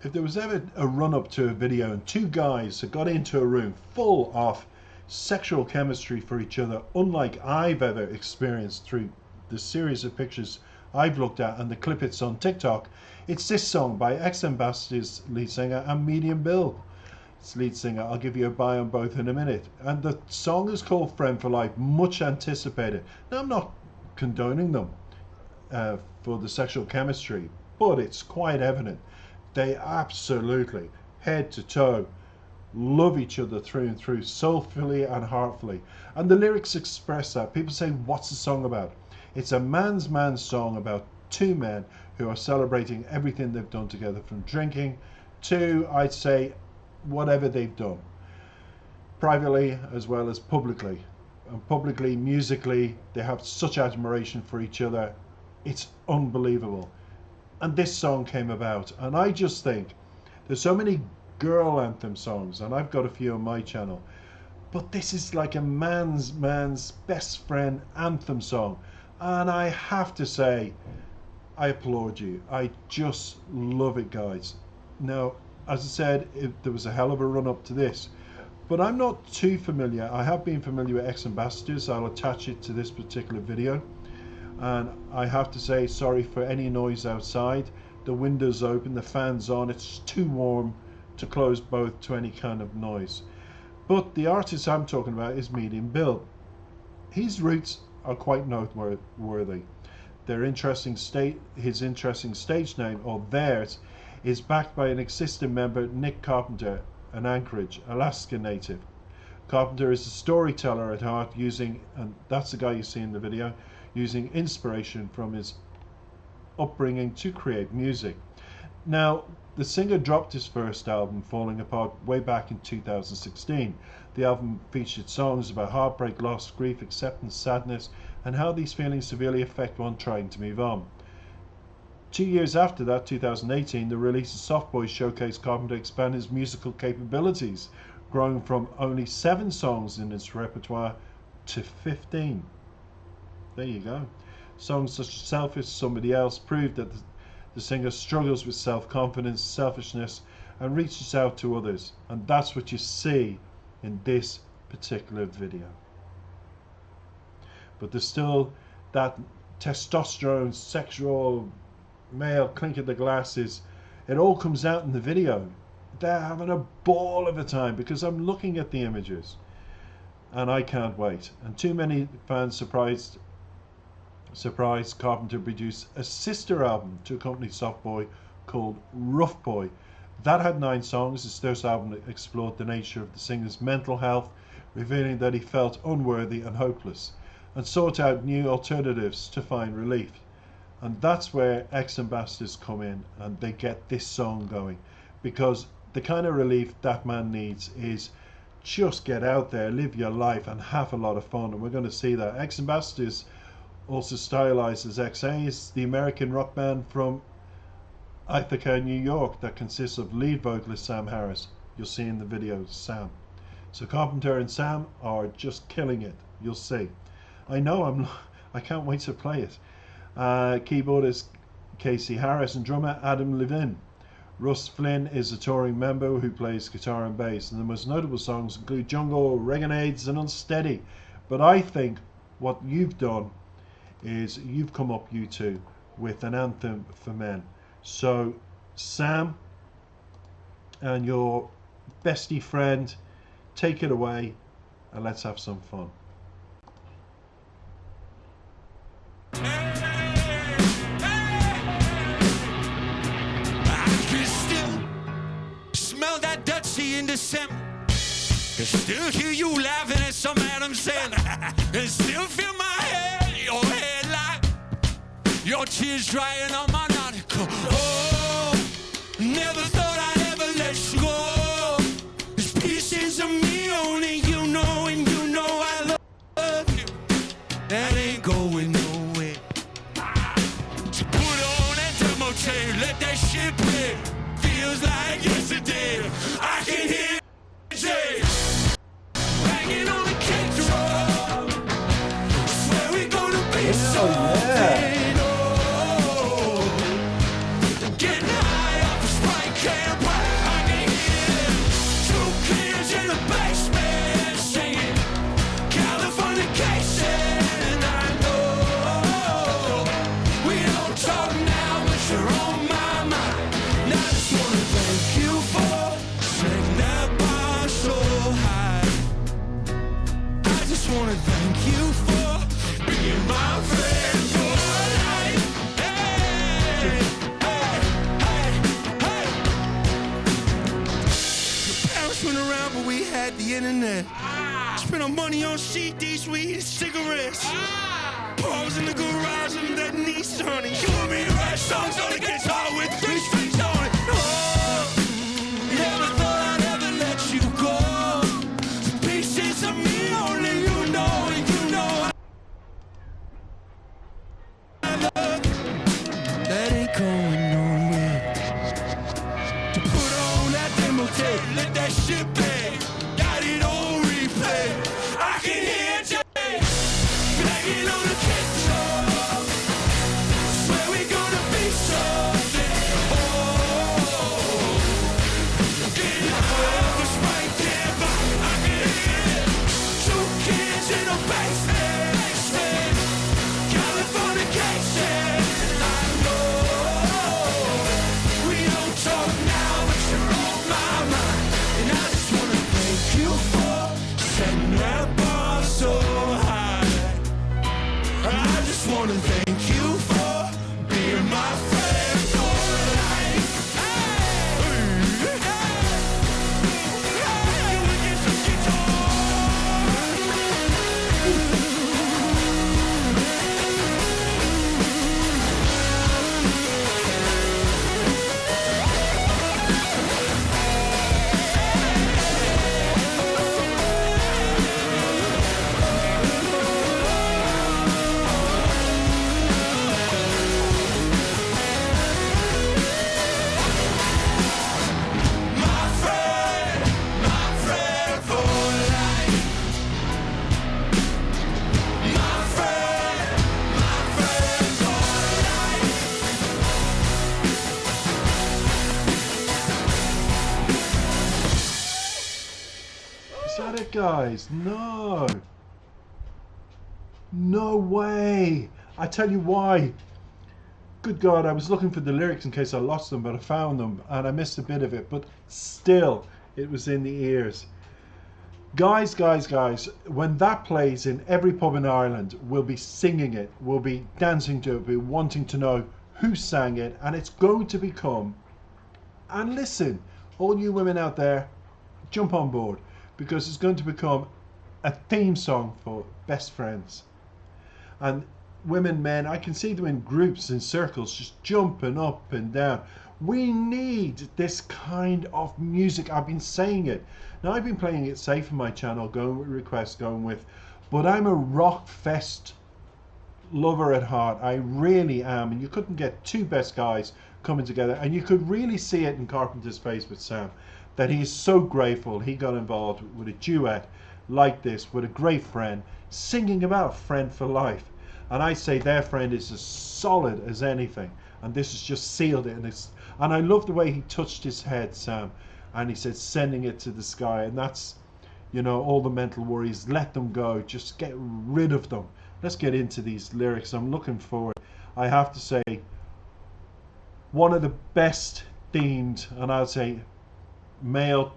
if there was ever a run-up to a video and two guys that got into a room full of sexual chemistry for each other, unlike I've ever experienced through the series of pictures I've looked at and the clippets on TikTok, it's this song by X Ambassadors lead singer and Medium Bill. It's lead singer. I'll give you a buy on both in a minute. And the song is called Friend for Life, much anticipated. Now, I'm not condoning them for the sexual chemistry, but it's quite evident they absolutely, head to toe, love each other through and through, soulfully and heartfully. And the lyrics express that. People say, what's the song about? It's a man's song about two men who are celebrating everything they've done together, from drinking to, I'd say, whatever they've done, privately as well as publicly. And publicly, musically, they have such admiration for each other. It's unbelievable. And this song came about, and I just think there's so many girl anthem songs, and I've got a few on my channel, but this is like a man's best friend anthem song, and I have to say, I applaud you. I just love it, guys. Now, as I said, there was a hell of a run up to this, but I'm not too familiar. I have been familiar with X Ambassadors. I'll attach it to this particular video. And I have to say, sorry for any noise outside. The window's open, the fan's on. It's too warm to close both to any kind of noise. But the artist I'm talking about is Medium Bill. His roots are quite noteworthy. His interesting stage name, or theirs, is backed by an existing member, Nick Carpenter, an Anchorage, Alaska native. Carpenter is a storyteller at heart, and that's the guy you see in the video, using inspiration from his upbringing to create music. Now, the singer dropped his first album, Falling Apart, way back in 2016. The album featured songs about heartbreak, loss, grief, acceptance, sadness, and how these feelings severely affect one trying to move on. 2 years after that, 2018, the release of Soft Boy showcased Carpenter expand his musical capabilities, growing from only 7 songs in his repertoire to 15. There you go. Songs such as Selfish, Somebody Else proved that the singer struggles with self-confidence, selfishness, and reaches out to others. And that's what you see in this particular video. But there's still that testosterone, sexual, male clink of the glasses. It all comes out in the video. They're having a ball of a time because I'm looking at the images. And I can't wait. And too many fans surprised Carpenter produced a sister album to accompany Soft Boy called Rough Boy. That had 9 songs. His first album explored the nature of the singer's mental health, revealing that he felt unworthy and hopeless, and sought out new alternatives to find relief. And that's where X Ambassadors come in, and they get this song going, because the kind of relief that man needs is just get out there, live your life, and have a lot of fun. And we're going to see that. X Ambassadors, also stylized as XA, is the American rock band from Ithaca, New York, that consists of lead vocalist Sam Harris. You'll see in the video, Sam. So Carpenter and Sam are just killing it. You'll see. I know, I can't wait to play it. Keyboardist Casey Harris and drummer Adam Levine. Russ Flynn is a touring member who plays guitar and bass, and the most notable songs include Jungle, Reganades, and Unsteady. But I think what you've done is you've come up, you two, with an anthem for men. So Sam and your bestie friend, take it away and let's have some fun. I can still smell that Dutchie in December. Can still hear you laughing at some Adam Sandler. Can still feel my head, your headlight, your tears drying on my nautical. Oh, never thought I'd ever let you go. There's pieces of me only you know, and you know I love you. That ain't going nowhere. So put on that demo tape, let that shit play. Feels like yesterday. I can hear Jay banging on the kick drum. Swear we gonna be something. Oh, camp, I can hear two kids in the basement singing Californication. And I know we don't talk now, but you're on my mind. And I just wanna thank you for setting that bar so high. I just wanna thank you for being my friend for life. Hey, hey, hey, hey. Your parents went around, but we had the internet. Spent our money on CDs, weed, and cigarettes. Balls in the garage and that Nissan. And you and me write songs on the guitar with 3 strings on it. Oh, never thought I'd ever let you go. Pieces of me only you know, and you know I love that ain't going nowhere. To put on that demo tape, let that shit play. Got it on replay. I can hear Jay banging on the kitchen. Swear we gonna be something. Oh, getting high was right there, but I can hear 2 kids in a basement. Californication. I know we don't talk now, but you're on my mind. And I just wanna thank you for setting that bar so high. I just wanna thank you for being my friend for life. Hey, hey, hey, we get some guitar. My friend for life. My friend for life. Is that it, guys? No. No way. I tell you why. Good God, I was looking for the lyrics in case I lost them, but I found them and I missed a bit of it, but still, it was in the ears. Guys, when that plays in every pub in Ireland, we'll be singing it, we'll be dancing to it, we'll be wanting to know who sang it, and it's going to become, and listen, all you women out there, jump on board, because it's going to become a theme song for best friends. And women, men, I can see them in groups, in circles, just jumping up and down. We need this kind of music. I've been saying it. Now, I've been playing it safe on my channel, going with requests, going with, but I'm a rock fest lover at heart. I really am. And you couldn't get 2 best guys coming together. And you could really see it in Carpenter's face with Sam, that he is so grateful he got involved with a duet like this with a great friend, singing about friend for life. And I say their friend is as solid as anything, and this has just sealed it. And I love the way he touched his head, Sam, and he said sending it to the sky. And that's, you know, all the mental worries, let them go, just get rid of them. Let's get into these lyrics. I'm looking forward. I have to say, one of the best themed, and I'll say male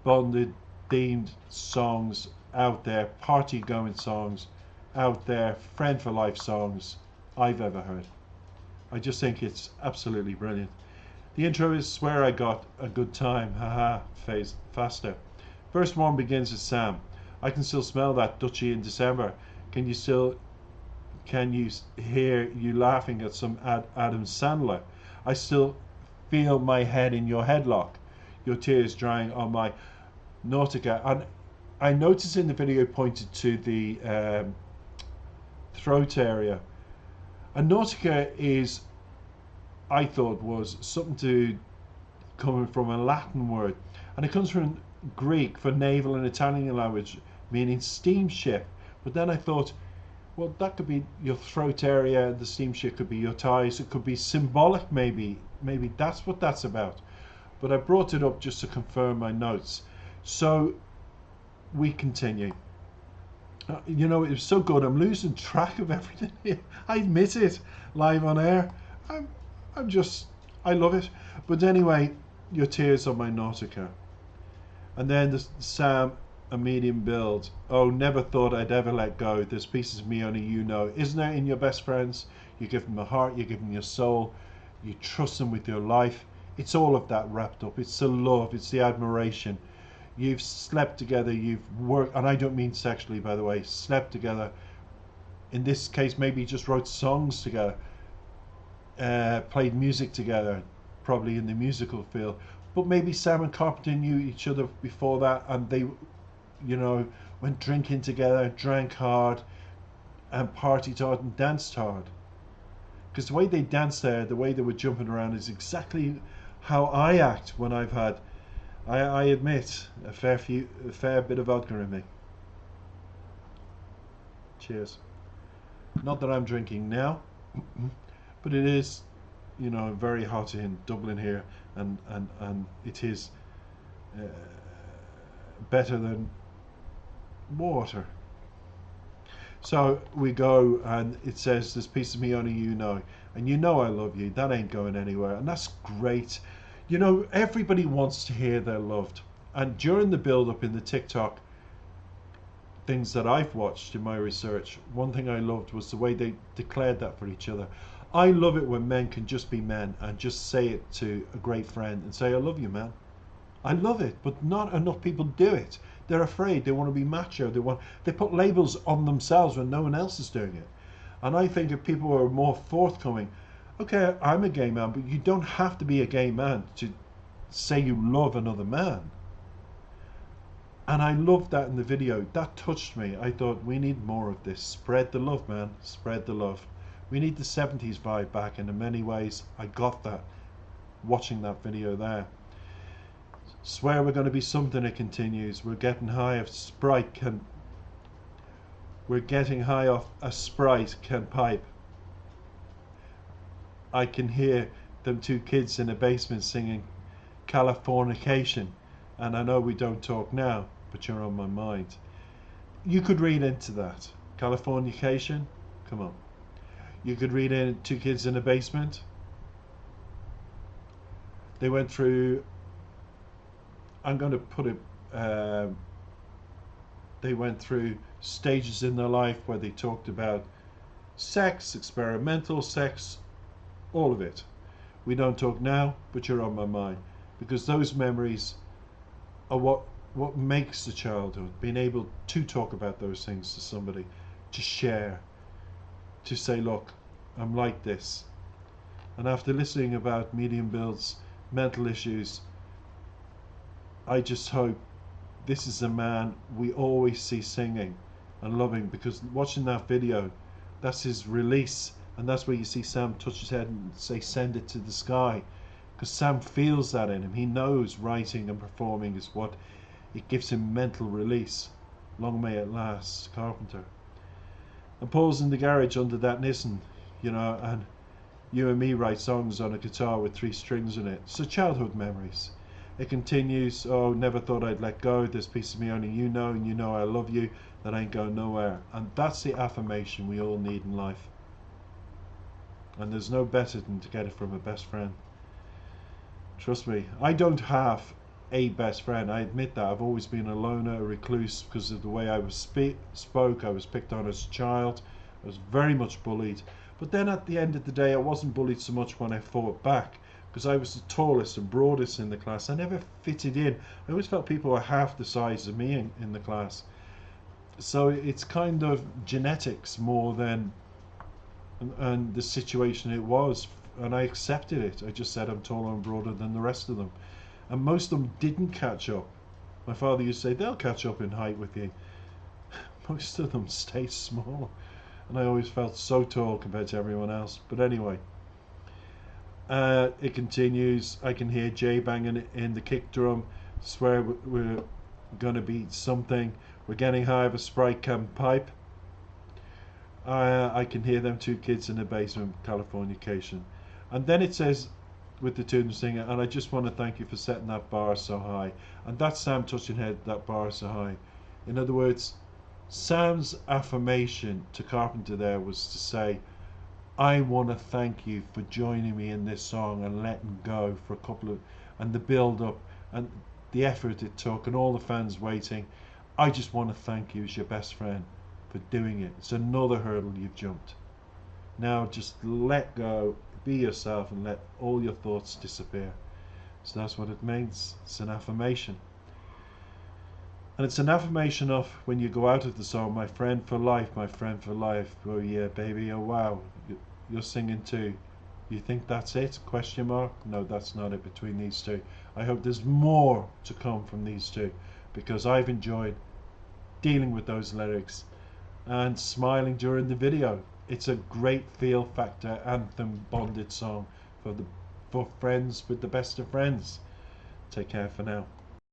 bonded themed songs out there, party going songs out there, friend for life songs I've ever heard. I just think it's absolutely brilliant. The intro is Swear I Got a Good Time, haha, phase faster. Verse 1 begins with Sam. I can still smell that Dutchie in December. Can you hear you laughing at some Adam Sandler? I still feel my head in your headlock, your tears drying on my Nautica. And I noticed in the video pointed to the throat area. A Nautica is, I thought, was something to coming from a Latin word, and it comes from Greek for naval and Italian language, meaning steamship. But then I thought, well, that could be your throat area, the steamship could be your thighs, it could be symbolic maybe maybe that's what that's about. But I brought it up just to confirm my notes. So we continue. You know, it was so good. I'm losing track of everything here. I admit it, live on air. I'm just, I love it. But anyway, your tears on my Nautica. And then the Sam, a medium build. Oh, never thought I'd ever let go. There's pieces of me only you know. Isn't there in your best friends? You give them a heart, you give them your soul, you trust them with your life. It's all of that wrapped up. It's the love, it's the admiration. You've slept together, you've worked, and I don't mean sexually, by the way, slept together. In this case, maybe you just wrote songs together, played music together, probably in the musical field. But maybe Sam and Carpenter knew each other before that, and they, you know, went drinking together, drank hard, and partied hard and danced hard. Because the way they danced there, the way they were jumping around is exactly how I act when I've had, I admit, a fair bit of vodka in me. Cheers. Not that I'm drinking now, but it is, you know, very hot in Dublin here, and it is better than water. So we go, and it says, "There's piece of me only you know, and you know I love you." That ain't going anywhere, and that's great. You know, everybody wants to hear they're loved. And during the build-up in the TikTok things that I've watched in my research, one thing I loved was the way they declared that for each other. I love it when men can just be men and just say it to a great friend and say, "I love you, man." I love it, but not enough people do it. They're afraid. They want to be macho. They put labels on themselves when no one else is doing it. And I think if people are more forthcoming, okay, I'm a gay man, but you don't have to be a gay man to say you love another man. And I loved that in the video. That touched me. I thought, we need more of this. Spread the love, man. Spread the love. We need the 70s vibe back, and in many ways I got that watching that video there. Swear we're going to be something, it continues. We're getting high off Sprite can pipe. I can hear them two kids in the basement singing Californication, and I know we don't talk now, but you're on my mind. You could read into that. Californication? Come on. You could read in two kids in a basement. They went through, I'm going to put it, they went through stages in their life where they talked about sex, experimental sex, all of it. We don't talk now, but you're on my mind. Because those memories are what makes the childhood, being able to talk about those things to somebody, to share, to say, look, I'm like this. And after listening about medium builds, mental issues, I just hope this is a man we always see singing and loving, because watching that video, that's his release, and that's where you see Sam touch his head and say, "Send it to the sky," because Sam feels that in him. He knows writing and performing is what it gives him mental release. Long may it last, Carpenter. And Paul's in the garage under that Nissan, you know, and you and me write songs on a guitar with 3 strings in it. So childhood memories. It continues, "Oh, never thought I'd let go. This piece of me only you know, and you know I love you. That ain't going nowhere." And that's the affirmation we all need in life. And there's no better than to get it from a best friend. Trust me, I don't have a best friend. I admit that. I've always been a loner, a recluse, because of the way I was spoke. I was picked on as a child. I was very much bullied. But then at the end of the day, I wasn't bullied so much when I fought back, because I was the tallest and broadest in the class. I never fitted in. I always felt people were half the size of me in the class. So it's kind of genetics more than and the situation it was, and I accepted it. I just said I'm taller and broader than the rest of them, and most of them didn't catch up. My father used to say they'll catch up in height with you. Most of them stay small, and I always felt so tall compared to everyone else. But anyway, it continues. I can hear Jay banging in the kick drum. Swear we're gonna be something. We're getting high of a Sprite can pipe. I can hear them two kids in the basement, Californication. And then it says, with the two of them singing, and I just want to thank you for setting that bar so high. And that's Sam touching head, that bar so high. In other words, Sam's affirmation to Carpenter there was to say, I want to thank you for joining me in this song and letting go for a couple of, and the build up and the effort it took and all the fans waiting. I just want to thank you as your best friend for doing it. It's another hurdle you've jumped. Now just let go, be yourself, and let all your thoughts disappear. So that's what it means. It's an affirmation. And it's an affirmation of when you go out of the song, my friend for life, my friend for life. Oh yeah, baby, oh wow. You're singing too. You think that's it? Question mark? No, that's not it between these two. I hope there's more to come from these two, because I've enjoyed dealing with those lyrics and smiling during the video. It's a great feel factor anthem bonded song for friends with the best of friends. Take care for now.